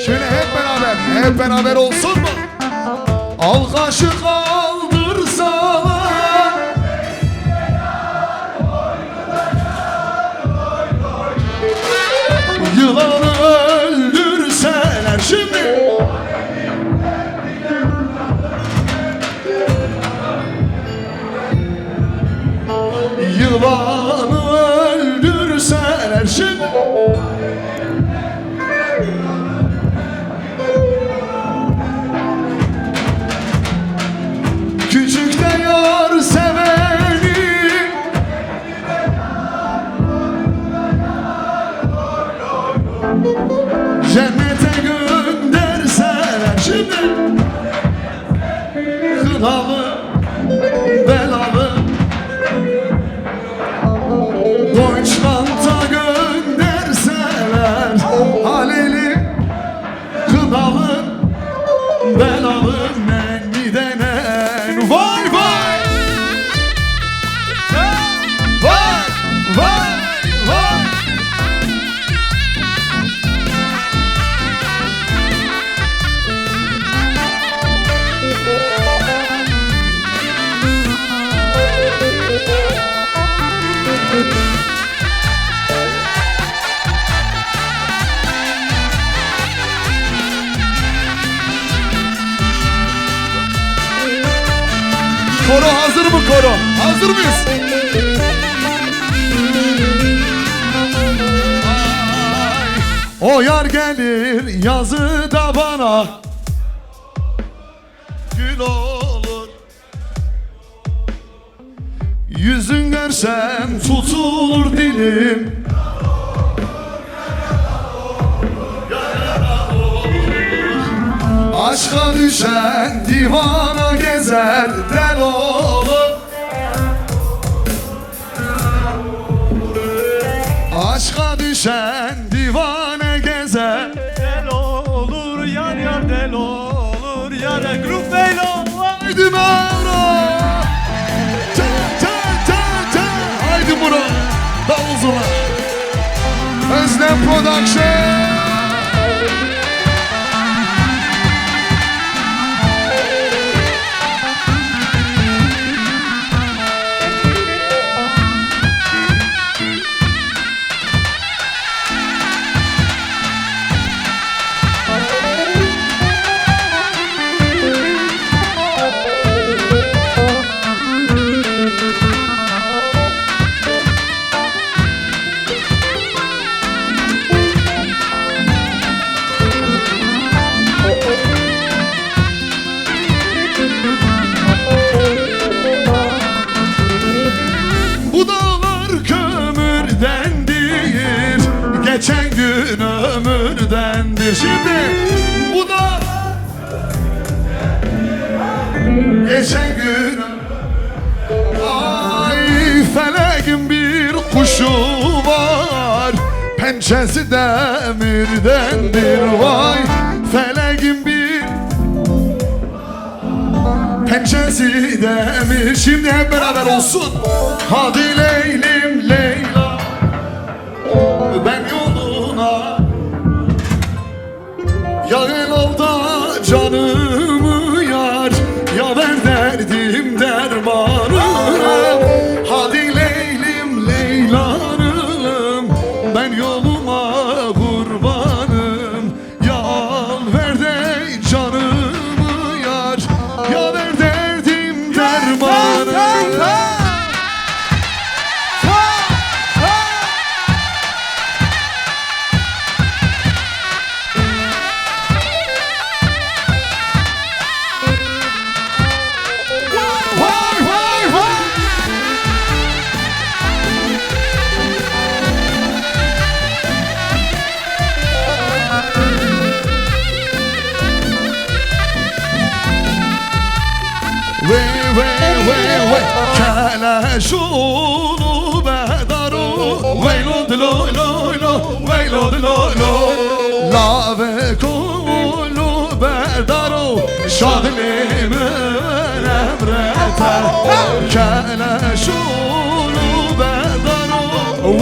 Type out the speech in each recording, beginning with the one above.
Şöyle hep beraber olsun mu? Al kaşık aldırsalar, yılanı öldürseler şimdi. Yılanı öldürseler şimdi. Küçükte yar seveni, cennete gönderseler şimdi. Kınalı belalı Deutschland'a gönderseler, Halil'i kınalı belalı nenni denen. Vay vay! Vay vay vay! Koro hazır mı koro? Hazır mıyız? Ay, o yar gelir yazıda bana gül olur. Yüzün görsem tutulur dilim. Aşka düşen divana gezer del olur. Aşka düşen divane gezer Del olur yar yar del olur yar yar grup beylo. Haydi Mevro, haydi Muro, davul zurna, Özlem Production. Geçen gün ömürdendir. Şimdi bu da geçen gün. Ay feleğin bir kuşu var, pençesi demirdendir. Vay feleğin bir pençesi demir. Şimdi hep beraber olsun. Hadi Leylim Leyla, ben yoluna ya el al da canımı yar, ya ver derdim dermanım. Hadi Leylim Leylanım, ben yoluma kurbanım. Ya al ver de canımı yar, ya ver derdim dermanım. Keleşulu bedaru, veylo dilo lo lo, veylo dilo lo. La ve kulu bedaru, şadlimi emreter. Keleşulu bedaru,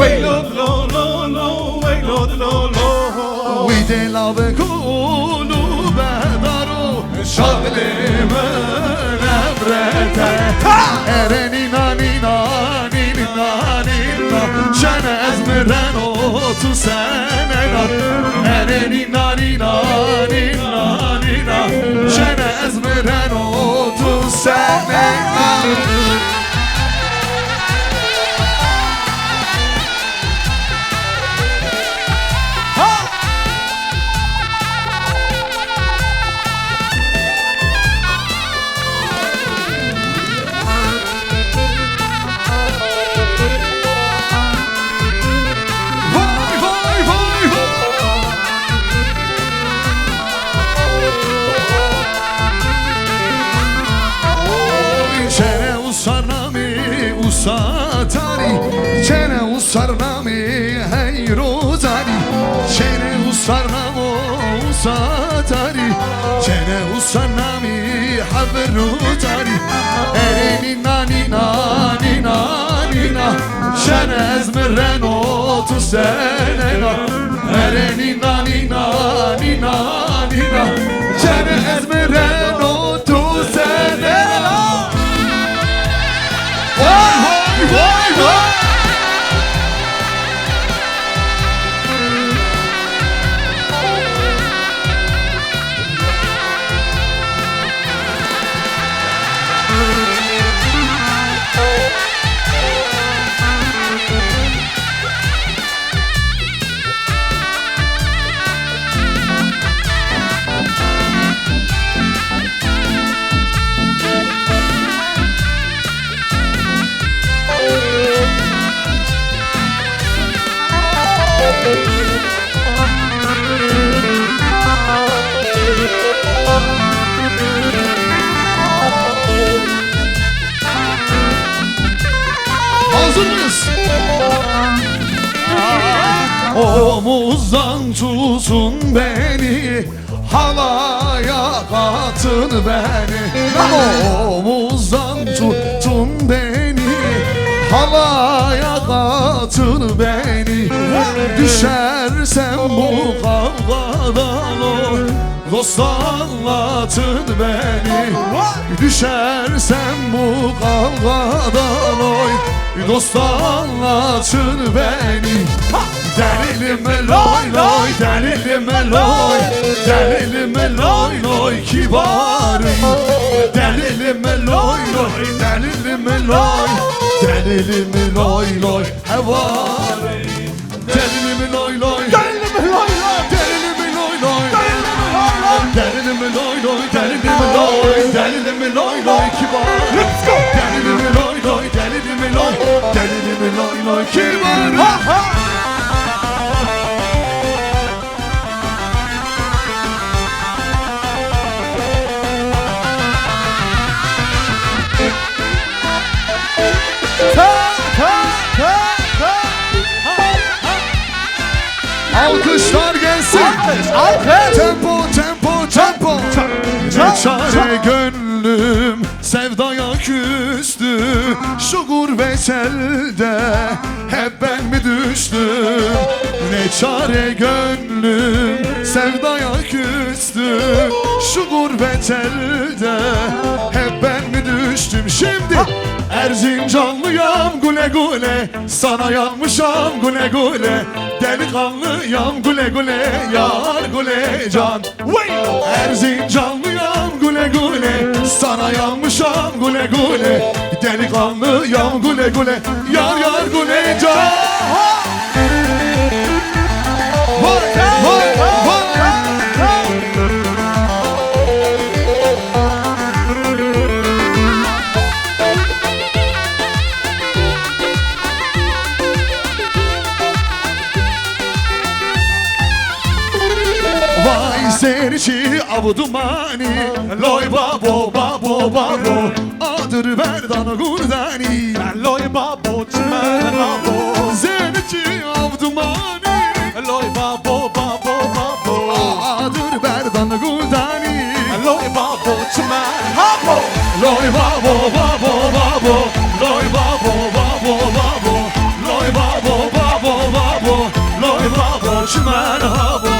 veylo dilo lo lo, veylo dilo lo. دلا به قلوب دارو شغل من امرته ارنی نانی نانی نانی شن از مرنو تو سننا ارنی نانی نانی نانی شن از مرنو تو سننا Usatari, çene usarnami hey rozari, çene usarnamo usatari, çene usarnami haber rozari, ereni nani nani nani na, çene ezmereno tu senena, ereni nani nani nani na, çene ezmereno tu senena. Vay vay! Hazır mıyız? Omuzdan tutun beni, halaya katın beni. Omuzdan tutun beni, halaya katın beni. Düşersem bu kavgadan dost anlatın beni. Düşersem bu kavgadan dost anlatın beni. Delilime loy loy, delilime loy, delilime loy loy kibarım. Delilime loy loy, delilime loy, delilime loy loy hevarım. Delilime loy loy, delilime loy loy, delilime loy loy, delilime loy loy, delilime loy, delilime loy loy kibarım. Let's go. Delilime loy loy, delilime loy, delilime loy loy kibarım. Alkışlar gelsin. Alkış. Tempo tempo tempo. Ne çare gönlüm sevdaya küstü. Şu gurbet elde hep ben mi düştüm? Ne çare gönlüm sevdaya küstü. Şu gurbet elde hep ben mi düştüm? Şimdi Erzincanlıyam güle güle, sana yanmışam güle güle. Delikanlıyam güle güle, yar güle can. Erzincanlıyam güle güle, sana yanmışam güle güle. Delikanlıyam güle güle, yar yar güle can. Vay vay vay. Serçi avdumani, loy babo babo babo, adır berdan gurdani, loy babo çmen babo. Serçi avdumani, loy babo babo babo, adır berdan gurdani, loy babo çmen babo. Loy babo babo babo, loy babo babo babo, loy babo babo babo, loy babo çmen babo,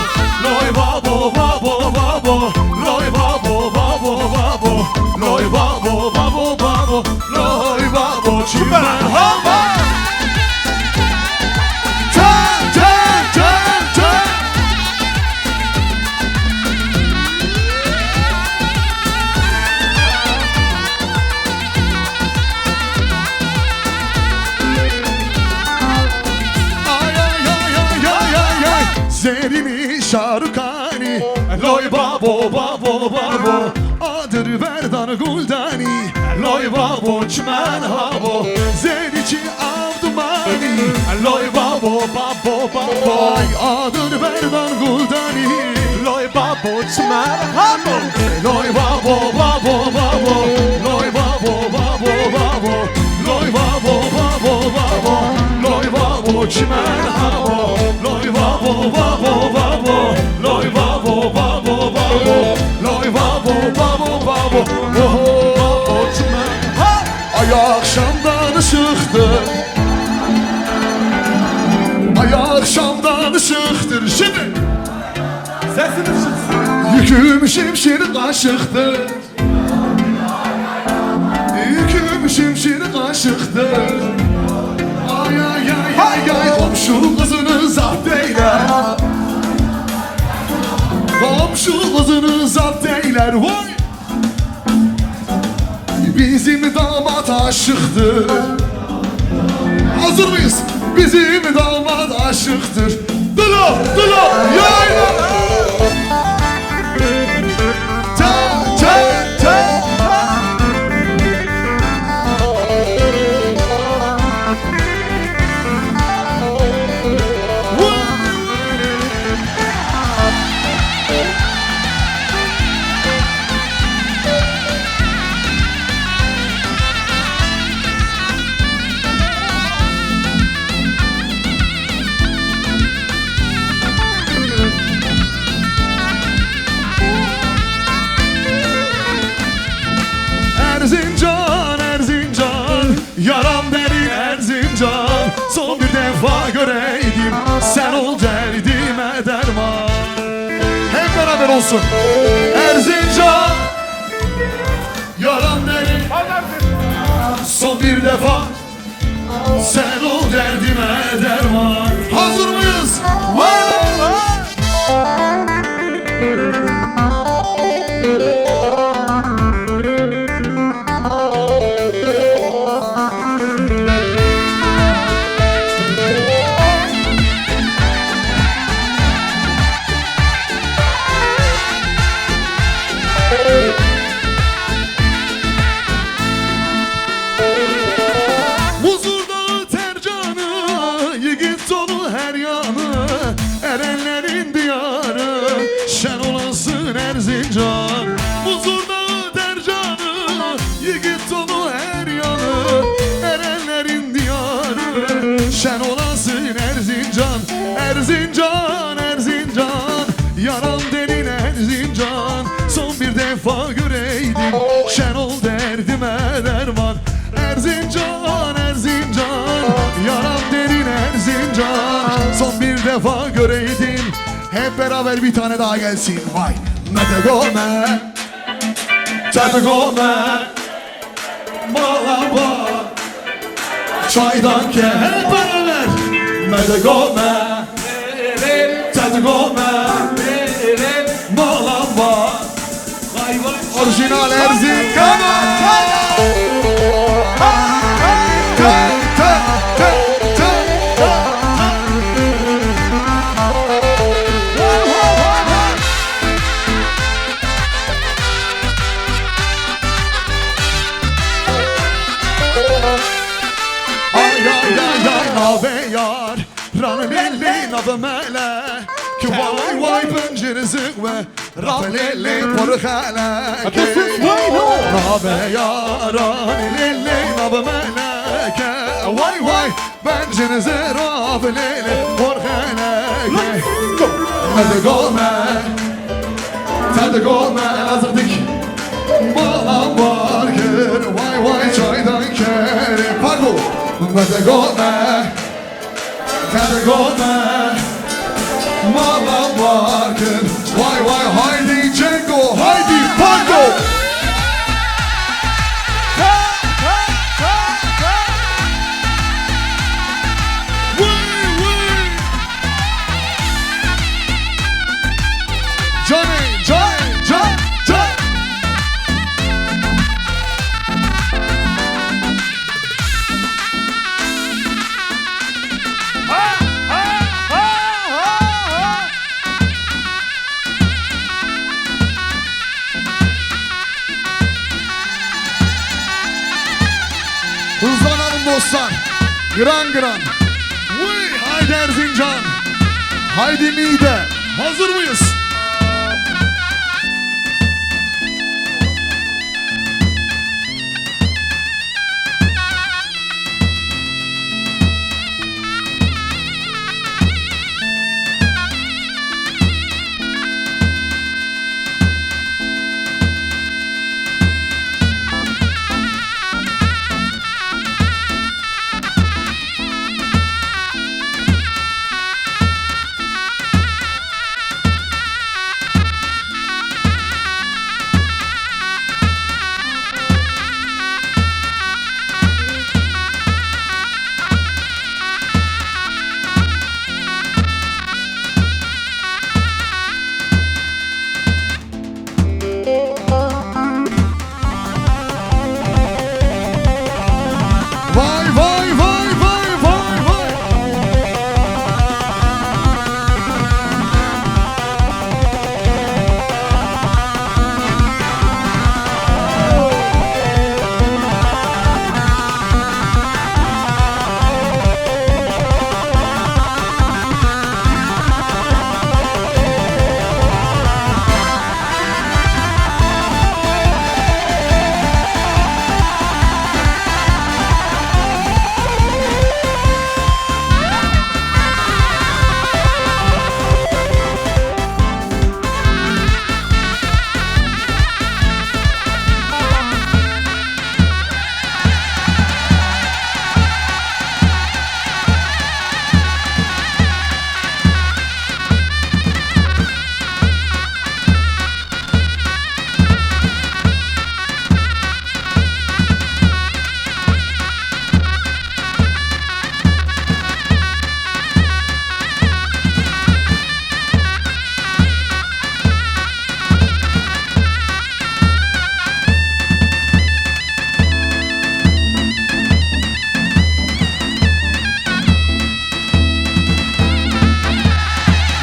loy Şarukani Loy babo babo babo Adır verdan guldani Loy babo çmen havo Zenici avdumani Loy babo babo babo Vay adır verdan guldani Loy babo çmen havo Loy babo babo babo Loy babo babo babo Loy babo babo babo Loy babo çmen havo Loy babo babo babo Loy babo babo babo Loy babo babo babo Babo çmen Ay akşamdan ışıktır Ay akşamdan ışıktır Şimdi Sesiniz çıksın Yüküm şimşir kaşıktır Yüküm şimşir kaşıktır Ay ay ay ay ay Komşu kızını zapt eyler Komşu kızını zapt eyler Vay Bizim damat aşıktır Hazır mıyız? Bizim damat aşıktır Dıla dıla yayla Ta ta ta Erzincan, Erzincan Yaram derin Erzincan Son bir defa göreydim Sen ol derdime derman Hep beraber olsun Erzincan Yaram derin Son bir defa Sen ol derdime derman Hazır mıyız? Huzurda tercanı Yiğit dolu her yanı Erenlerin diyarı Şen olasın Erzincan Huzurda tercanı Yiğit dolu her yanı Erenlerin diyarı Şen olasın Erzincan Erzincan, Erzincan Yaram derin Erzincan Son bir defa göreydim Şen ol derdime derman Erzincan, Erzincan Yaram derin Erzincan Son bir defa göreydim Hep beraber bir tane daha gelsin Vay Medegome Tedegome Malaba Çaydan ke hep beraber Medegome Tedegome Malaba Orijinal Erzincan Nave yar, ranı lili nave mele Ki vay vay penceresi ve ranı lili porkhale Nave yar, ranı lili nave mele Vay vay penceresi ranı lili porkhale Hadi gome, hadi gome hazırdık Balam varken vay vay çaydan kerim Pardon Hadi gome Hadi gome Balam varken vay vay haydi Cengo haydi Pardon Johnny, Johnny, John, John. dostlar. Gran gran. Vay haydi Erzincan. Haydi Niğde. Hazır mıyız? Vay vay vay vay vay vay.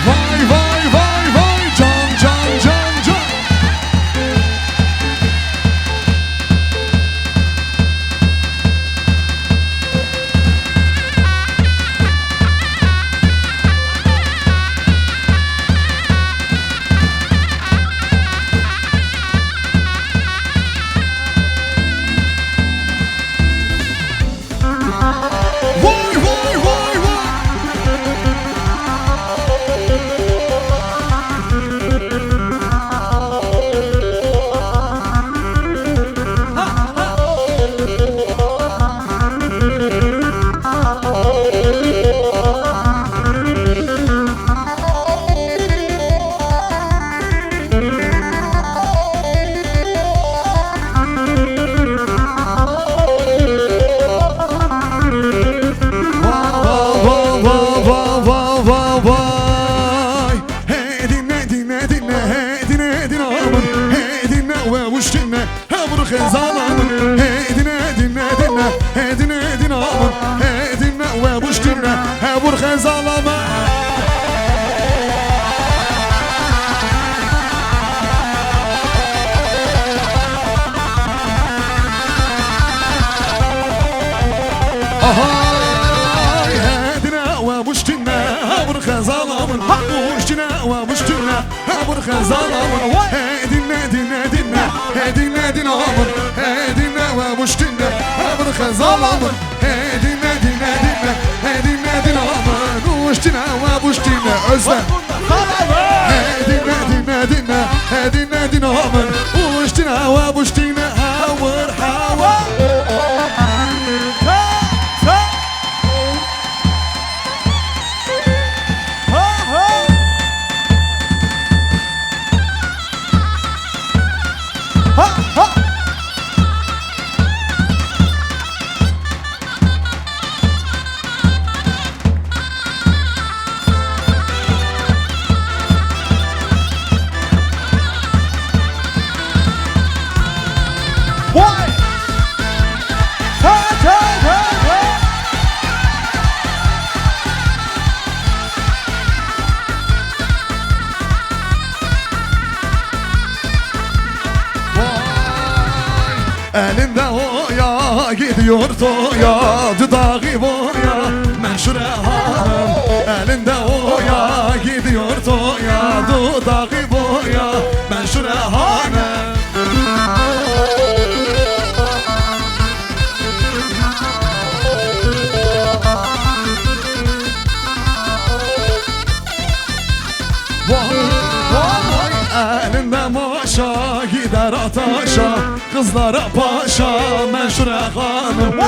Vay vay vay vay can can can can. Vay vay vay vay. Vay vay vay vay vay vay. Hey dinle dinle dinle, hey dinle dinle aman, hey dinle ve vuş dinle, ha bunu kızanamın. Hey dinle dinle dinle, hey dinle dinle aman, hey dinle ve vuş dinle, ha bunu kızanamın. Ahay hedine ve muştine hamur kazanamın muştine ve muştine hamur kazanamın hedine dinle dinle hedine dinle hamur hedine ve muştine hamur kazanamın hedine dinle dinle hedine dinle hamur muştine ve muştine özle hedine dinle dinle hedine dinle hamur muştine ve muştine hamur hava. Elinde o ya gidiyor toya, dudağı boya. Menşure hanım elinde oya, gidiyor toya, dudağı boya. Menşure hanım. Elinde maşa gider ataşa, kızlara paşa Menşure hanım.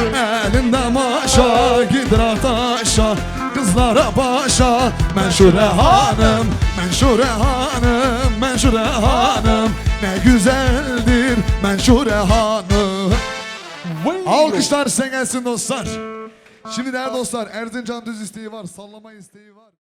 Elinde maşa gider ataşa, kızlara paşa Menşure hanım, Menşure hanım, Menşure hanım. Ne güzeldir Menşure hanım. Alkışlar sen gelsin dostlar. Şimdi değerli dostlar, Erzincan düz isteği var, sallama isteği var.